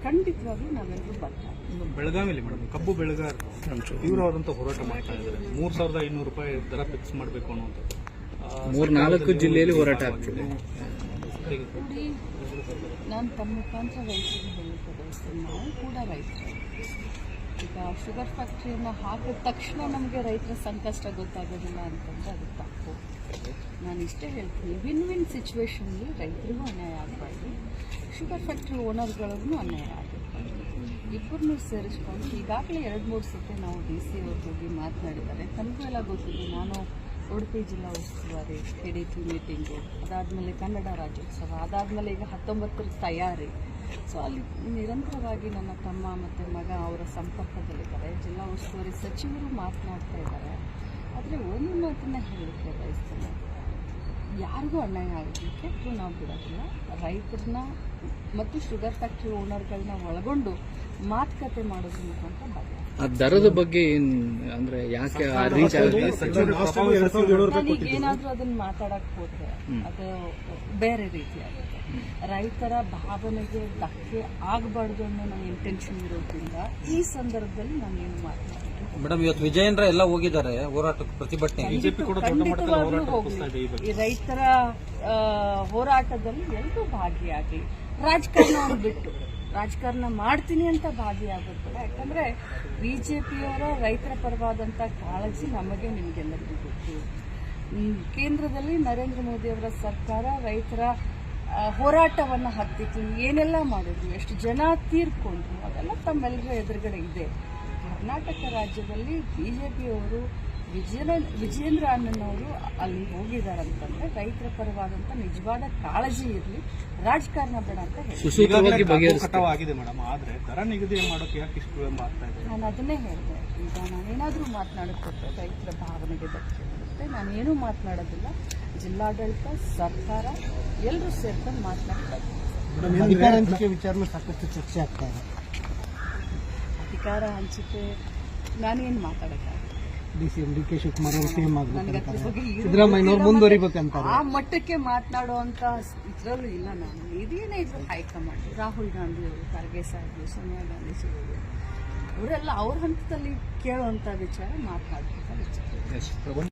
ಖಂಡಿತವಾಗ್ಲೂ ನಾವೆಲ್ಲರೂ ಬರ್ತಾರೆ. ಬೆಳಗಾವಿಯಲ್ಲಿ ಮೇಡಮ್ ಕಬ್ಬು ಬೆಳೆಗಾರರು ತೀವ್ರವಾದಂಥ ಹೋರಾಟ ಮಾಡ್ತಾ ಇದ್ದಾರೆ. 3,500 ರೂಪಾಯಿ ದರ ಫಿಕ್ಸ್ ಮಾಡಬೇಕು ಅನ್ನುವಂಥದ್ದು 3-4 ಜಿಲ್ಲೆಯಲ್ಲಿ ಹೋರಾಟ ಆಗ್ತಿದೆ. ನೋಡಿ, ನಾನು ತಮ್ಮ ಮುಖಾಂತರ ರೈತರಿಗೆ ಹೇಳಕ್ಕೆ ನಾವು ಕೂಡ ರೈತರು. ಈಗ ಶುಗರ್ ಫ್ಯಾಕ್ಟ್ರಿಯನ್ನು ಹಾಕಿದ ತಕ್ಷಣ ನಮಗೆ ರೈತರ ಸಂಕಷ್ಟ ಗೊತ್ತಾಗೋದಿಲ್ಲ ಅಂತಂದರೆ ಅದು ತಪ್ಪು. ನಾನು ಇಷ್ಟೇ ಹೇಳ್ತೀನಿ, ವಿನ್ ವಿನ್ ಸಿಚುವೇಶನ್ಲಿ ರೈತರಿಗೂ ಅನ್ಯಾಯ ಆಗಬಾರ್ದು, ಶುಗರ್ ಫ್ಯಾಕ್ಟ್ರಿ ಓನರ್ಗಳಿಗೂ ಅನ್ಯಾಯ ಆಗಬಾರ್ದು. ಇಬ್ಬರನ್ನೂ ಸೇರಿಸ್ಕೊಂಡು ಈಗಾಗಲೇ 2-3 ಸತಿ ನಾವು DC ಅವ್ರ ಹೋಗಿ ಮಾತನಾಡಿದ್ದಾರೆ. ತಮಗೂ ಎಲ್ಲ ಗೊತ್ತಿದೆ, ನಾನು ಉಡುಪಿ ಜಿಲ್ಲಾ ಉಸ್ತುವಾರಿ, KDP ಮೀಟಿಂಗು, ಅದಾದಮೇಲೆ ಕನ್ನಡ ರಾಜ್ಯೋತ್ಸವ, ಅದಾದಮೇಲೆ ಈಗ 19ರ ತಯಾರಿ. ಸೊ ಅಲ್ಲಿ ನಿರಂತರವಾಗಿ ನನ್ನ ತಮ್ಮ ಮತ್ತು ಮಗ ಅವರ ಸಂಪರ್ಕದಲ್ಲಿದ್ದಾರೆ. ಜಿಲ್ಲಾ ಉಸ್ತುವಾರಿ ಸಚಿವರು ಮಾತನಾಡ್ತಾ ಇದ್ದಾರೆ. ಆದರೆ ಒಂದು ಮಾತನ್ನ ಹೇಳಲಿಕ್ಕೆ ಬಯಸ್ತೇನೆ, ಯಾರಿಗೂ ಅನ್ಯಾಯ ಆಗಲಿಕ್ಕೆ ನಾವು ಬಿಡೋದಿಲ್ಲ. ರೈತರನ್ನ ಮತ್ತು ಶುಗರ್ ಫ್ಯಾಕ್ಟ್ರಿ ಓನರ್ಗಳನ್ನ ಒಳಗೊಂಡು ಮಾತುಕತೆ ಮಾಡೋದ್ರ ಮುಖಾಂತರ ಬದಲಾವಣೆ. ಆ ದರದ ಬಗ್ಗೆ ಅಂದ್ರೆ ಯಾಕೆ ರೀಚ್ ಆಗುತ್ತೆ? ನಾನೀಗ ಏನಾದರೂ ಅದನ್ನ ಮಾತಾಡಕ್ ಹೋದ್ರೆ ಅದು ಬೇರೆ ರೀತಿ ಆಗುತ್ತೆ. ರೈತರ ಭಾವನೆಗೆ ಧಕ್ಕೆ ಆಗಬಾರ್ದು ಅನ್ನೋ ನನ್ನ ಇಂಟೆನ್ಷನ್ ಇರೋದ್ರಿಂದ ಈ ಸಂದರ್ಭದಲ್ಲಿ ನಾನು ಏನು ಮಾತನಾಡ್ತೀನಿ. ಮೇಡಮ್, ಇವತ್ತು ವಿಜಯೇಂದ್ರ ಎಲ್ಲ ಹೋಗಿದ್ದಾರೆ ಹೋರಾಟಕ್ಕೆ, ಪ್ರತಿಭಟನೆ. ಖಂಡಿತವಾಗ್ಲೂ ಹೋಗ್ಲಿ. ಈ ರೈತರ ಹೋರಾಟದಲ್ಲಿ ಎಲ್ಲರೂ ಭಾಗಿಯಾಗಿ, ರಾಜಕಾರಣವನ್ನು ಬಿಟ್ಟು ರಾಜಕಾರಣ ಮಾಡ್ತೀನಿ ಅಂತ ಭಾಗಿಯಾಗುತ್ತೆ. ಯಾಕಂದ್ರೆ BJPಯವರ ರೈತರ ಪರವಾದಂಥ ಕಾಳಜಿ ನಮಗೆ ನಿಮಗೆಲ್ಲರಿಗೂ ಗೊತ್ತು. ಕೇಂದ್ರದಲ್ಲಿ ನರೇಂದ್ರ ಮೋದಿ ಅವರ ಸರ್ಕಾರ ರೈತರ ಹೋರಾಟವನ್ನು ಹತ್ತಿತ್ತು, ಏನೆಲ್ಲ ಮಾಡಿದ್ರು, ಎಷ್ಟು ಜನ ತೀರ್ಕೊಂಡ್ರು, ಅದೆಲ್ಲ ತಮ್ಮೆಲ್ಲರ ಎದುರುಗಡೆ ಇದೆ. ಕರ್ನಾಟಕ ರಾಜ್ಯದಲ್ಲಿ BJPಯವರು ವಿಜೇಂದ್ರ ಅಣ್ಣನವರು ಅಲ್ಲಿ ಹೋಗಿದ್ದಾರಂತಂದ್ರೆ ರೈತರ ಪರವಾದಂಥ ನಿಜವಾದ ಕಾಳಜಿ ಇರಲಿ, ರಾಜಕಾರಣ ಬೇಡ ಅಂತ ಹೇಳಿ ಆಗಿದೆ ಮೇಡಮ್. ಆದ್ರೆ ದರ ನಿಗದಿ ಮಾಡೋಕೆ ಯಾಕೆ ಇಷ್ಟು ವಿಳಂಬ ಆಗ್ತಾ ಇದೆ? ನಾನು ಅದನ್ನೇ ಹೇಳಿದೆ. ಈಗ ನಾನೇನಾದರೂ ಮಾತನಾಡಕ್ಕೆ ರೈತರ ಭಾವನೆಗೆ ಧಕ್ಕೆ ಬರುತ್ತೆ. ನಾನೇನು ಮಾತನಾಡೋದಿಲ್ಲ. ಜಿಲ್ಲಾಡಳಿತ, ಸರ್ಕಾರ ಎಲ್ಲರೂ ಸೇರ್ಕೊಂಡು ಮಾತನಾಡ್ತಾರೆ. ಅಧಿಕಾರ ಹಂಚಿಕೆ ವಿಚಾರ ಸಾಕಷ್ಟು ಚರ್ಚೆ ಆಗ್ತಾ ಇದೆ. ಅಧಿಕಾರ ಹಂಚಿಕೆ ನಾನೇನು ಮಾತಾಡೋಕ್ಕಾಗಲ್ಲ. DCM DK ಶಿವಕುಮಾರ್ ಅವರು ಸಿಎಂ ಆಗಬೇಕು, ಸಿದ್ದರಾಮಯ್ಯನವರು ಮುಂದುವರಿಬೇಕಂತ ಆ ಮಟ್ಟಕ್ಕೆ ಮಾತನಾಡುವಂತ ಇದರಲ್ಲೂ ಇಲ್ಲ. ನಾನು ಇದೇನೇ ಇದ್ರು ಹೈಕಮಾಂಡ್, ರಾಹುಲ್ ಗಾಂಧಿ ಅವರು, ಖರ್ಗೆ ಸಾಹೇಬರು, ಸೋನಿಯಾ ಗಾಂಧಿ ಸಾಹೇಬರು, ಅವರೆಲ್ಲ ಅವ್ರ ಹಂತದಲ್ಲಿ ಕೇಳುವಂತ ವಿಚಾರ, ಮಾತನಾಡುವಂತ ವಿಚಾರ.